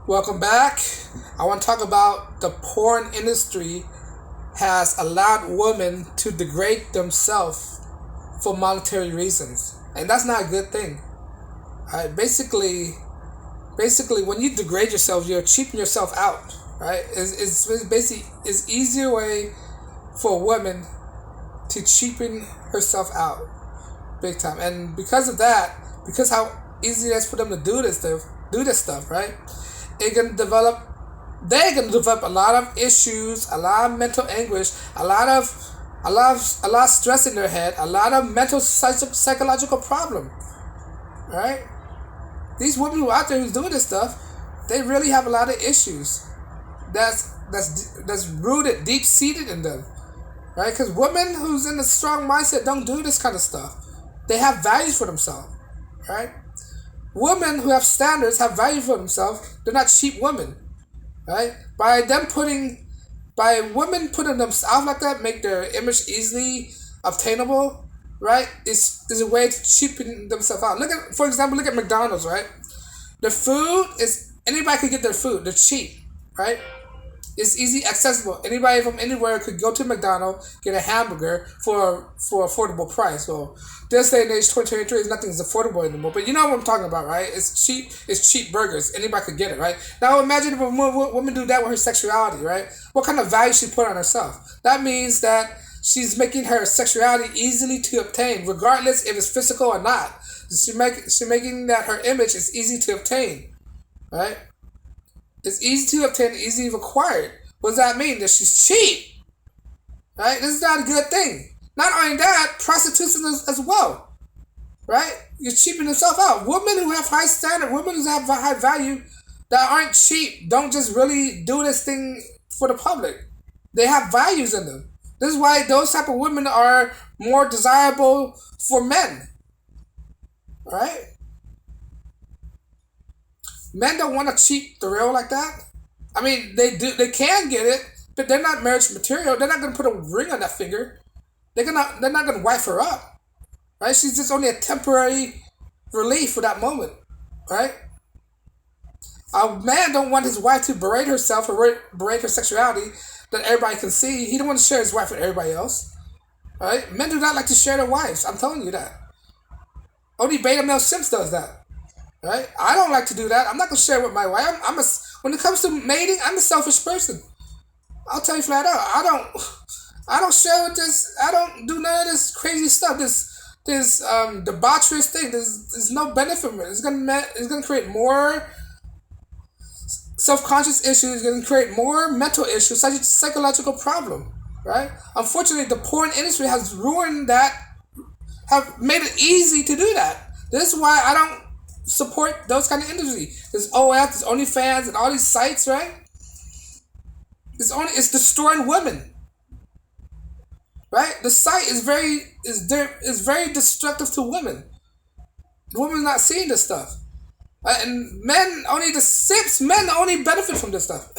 Welcome back. I want to talk about the porn industry has allowed women to degrade themselves for monetary reasons, and that's not a good thing. Right? Basically, when you degrade yourself, you're cheaping yourself out. Right? It's basically it's easier way for a woman to cheapen herself out, big time, and because of that, because how easy it is for them to do this stuff, right? It can develop they're gonna develop a lot of issues, a lot of mental anguish, a lot of stress in their head, a lot of mental psychological problem. Right? These women who are out there who's doing this stuff, they really have a lot of issues. That's rooted, deep seated in them. Right? Because women who's in a strong mindset don't do this kind of stuff. They have values for themselves. Right? Women who have standards have value for themselves. They're not cheap women. Right? By women putting themselves out like that, make their image easily obtainable, right? Is a way to cheapen themselves out. For example, look at McDonald's, right? Their food is anybody could get their food. They're cheap, right? It's easy accessible. Anybody from anywhere could go to McDonald's, get a hamburger for affordable price. Well, this day and age, 2023, nothing's affordable anymore. But you know what I'm talking about, right? It's cheap. It's cheap burgers. Anybody could get it, right? Now imagine if a woman do that with her sexuality, right? What kind of value she put on herself? That means that she's making her sexuality easily to obtain, regardless if it's physical or not. She's making that her image is easy to obtain, right? It's easy to obtain, easy to acquire. What does that mean? That she's cheap, right? This is not a good thing. Not only that, prostitution as well, right? You're cheaping yourself out. Women who have high standard, women who have high value, that aren't cheap, don't just really do this thing for the public. They have values in them. This is why those type of women are more desirable for men, right? Men don't want to cheat the real like that. I mean, they do. They can get it, but they're not marriage material. They're not gonna put a ring on that finger. They're not gonna wife her up, right? She's just only a temporary relief for that moment, right? A man don't want his wife to berate herself or berate her sexuality that everybody can see. He don't want to share his wife with everybody else, right? Men do not like to share their wives. I'm telling you that. Only beta male simps does that. Right? I don't like to do that. I'm not gonna share with my wife. When it comes to mating, I'm a selfish person. I'll tell you flat out. I don't share with this. I don't do none of this crazy stuff. This debaucherous thing. There's no benefit from it. It's gonna create more self-conscious issues. It's gonna create more mental issues, such as psychological problem. Right? Unfortunately, the porn industry has ruined that. Have made it easy to do that. This is why I don't support those kind of industry. There's OF, there's OnlyFans, and all these sites, right? It's destroying women, right? The site is very destructive to women. The women not seeing this stuff, and men only benefit from this stuff.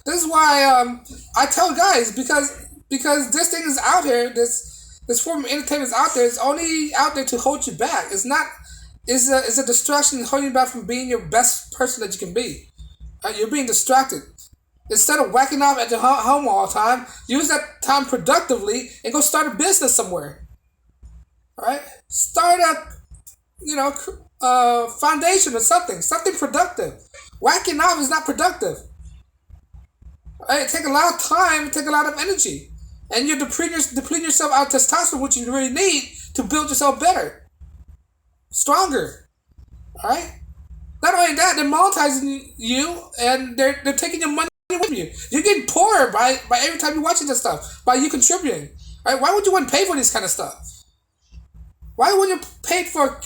This is why I tell guys because this thing is out here. This form of entertainment is out there. It's only out there to hold you back. It's not. It's a distraction holding you back from being your best person that you can be. Right? You're being distracted. Instead of whacking off at your home all the time, use that time productively and go start a business somewhere. Right? Start foundation or something productive. Whacking off is not productive. Right? It takes a lot of time, it takes a lot of energy. And you're depleting yourself out of testosterone, which you really need to build yourself better. Stronger, all right. Not only that, they're monetizing you, and they're taking your money with you. You're getting poorer by every time you're watching this stuff. By you contributing, right? Why would you want to pay for this kind of stuff? Why would you pay for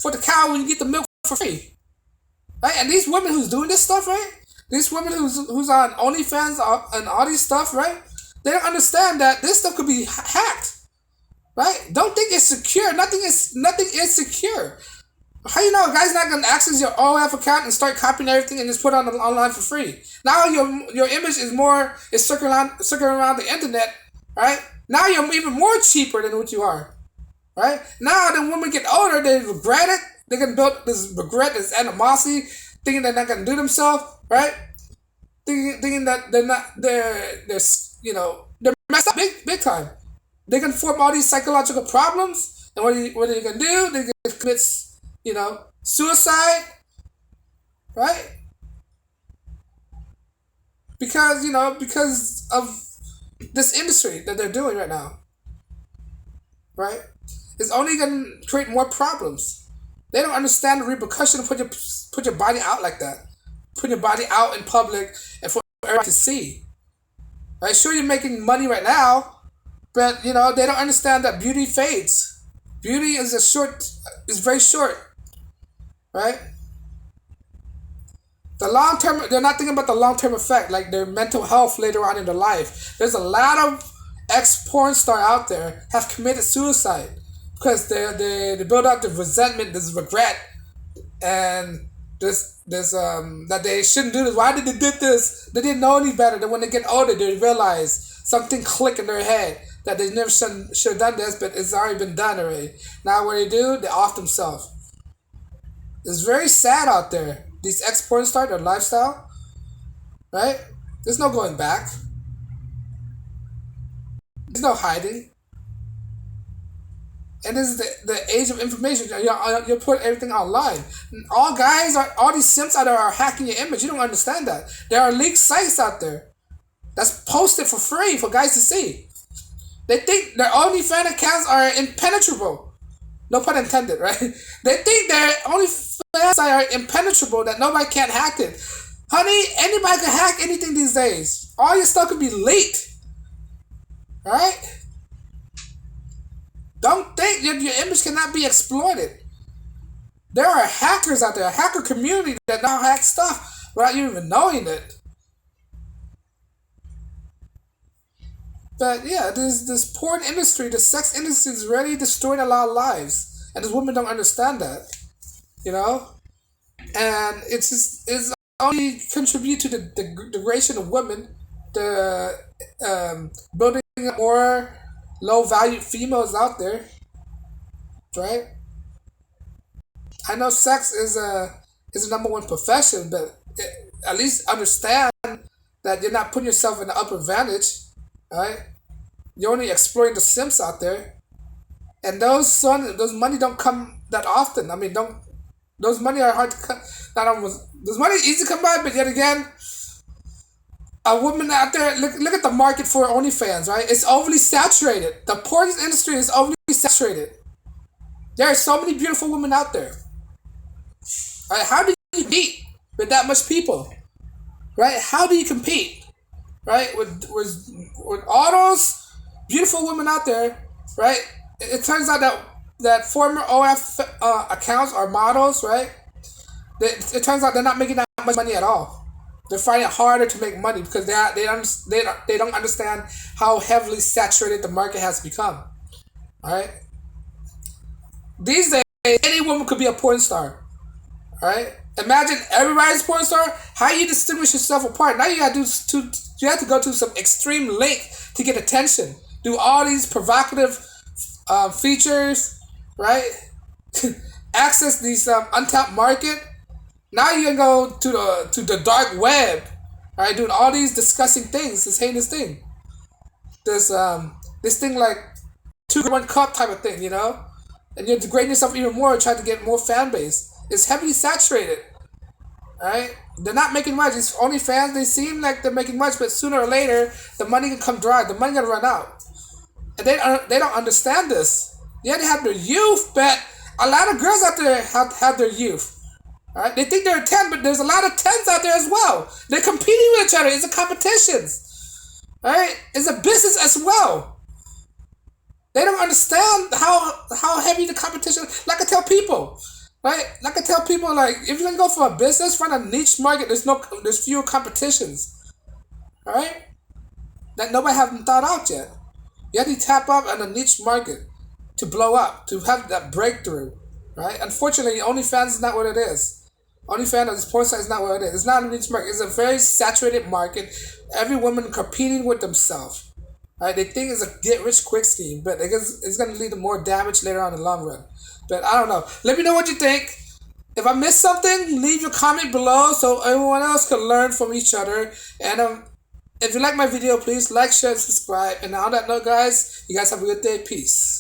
the cow when you get the milk for free, right? And these women who's doing this stuff, right? These women who's on OnlyFans and all these stuff, right? They don't understand that this stuff could be hacked. Right? Don't think it's secure. Nothing is secure. How you know a guy's not gonna access your OF account and start copying everything and just put it on online for free? Now your image is circling around the internet, right? Now you're even more cheaper than what you are. Right? Now the women get older, they regret it. They're gonna build this regret, this animosity. thinking they're not gonna do themselves, right? Thinking that they're they're messed up big time. They can form all these psychological problems, and what are you gonna do? They can commit suicide, right? Because of this industry that they're doing right now, right? It's only gonna create more problems. They don't understand the repercussion of put your body out like that, put your body out in public and for everybody to see. Right? Sure, you're making money right now, but they don't understand that beauty fades. Beauty is very short, right? The long term, they're not thinking about the long term effect, like their mental health later on in their life. There's a lot of ex porn star out there have committed suicide because they build up the resentment, this regret, and this that they shouldn't do this. Why did they did this? They didn't know any better. Then when they get older, they realize something click in their head that they never should have done this, but it's already been done already. Now what they do, they off themselves. It's very sad out there. These ex porn stars, their lifestyle, right? There's no going back. There's no hiding. And this is the age of information. You put everything online. All these simps out there are hacking your image. You don't understand that. There are leaked sites out there that's posted for free for guys to see. They think their OnlyFans accounts are impenetrable. No pun intended, right? They think their OnlyFans are impenetrable, that nobody can hack it. Honey, anybody can hack anything these days. All your stuff can be leaked. Right? Don't think your image cannot be exploited. There are hackers out there, a hacker community that now hack stuff without you even knowing it. But yeah, this porn industry, the sex industry is really destroying a lot of lives. And these women don't understand that. You know? And it's only contribute to the degradation of women, the building more low valued females out there. Right? I know sex is a number one profession, but at least understand that you're not putting yourself in the upper advantage, right? You're only exploiting the simps out there, and those money don't come that often. I mean, don't those money are hard to come. Not almost those money is easy to come by, but yet again, a woman out there look at the market for OnlyFans, right? It's overly saturated. The porn industry is overly saturated. There are so many beautiful women out there. Right? How do you compete with that much people? Right? How do you compete? Right? With all those beautiful women out there, right? It turns out that former OF accounts are models, right? It turns out they're not making that much money at all. They're finding it harder to make money because they don't understand how heavily saturated the market has become. All right. These days, any woman could be a porn star. Right? Imagine everybody's a porn star. How you distinguish yourself apart? Now you you have to go to some extreme length to get attention. Do all these provocative features, right? Access these untapped market. Now you can go to the dark web, right? Doing all these disgusting things, this heinous thing. This thing like 2-1 cup type of thing, and you're degrading yourself even more, trying to get more fan base. It's heavily saturated, right? They're not making much. It's OnlyFans. They seem like they're making much, but sooner or later, the money can come dry. The money gonna run out, and they don't understand this. Yeah, they have their youth, but a lot of girls out there have their youth. All right, they think they're 10, but there's a lot of 10s out there as well. They're competing with each other. It's a competition. All right, it's a business as well. They don't understand how heavy the competition. Like I tell people, right? Like I tell people, like if you're gonna go for a business, find a niche market. There's fewer competitions, right? That nobody haven't thought out yet. You have to tap up on a niche market to blow up, to have that breakthrough, right? Unfortunately, OnlyFans is not what it is. OnlyFans or this porn site is not what it is. It's not a niche market. It's a very saturated market. Every woman competing with themselves. Right? They think it's a get-rich-quick scheme, but it's going to lead to more damage later on in the long run. But I don't know. Let me know what you think. If I missed something, leave your comment below so everyone else can learn from each other. And if you like my video, please like, share, and subscribe. And on that note, guys, you guys have a good day. Peace.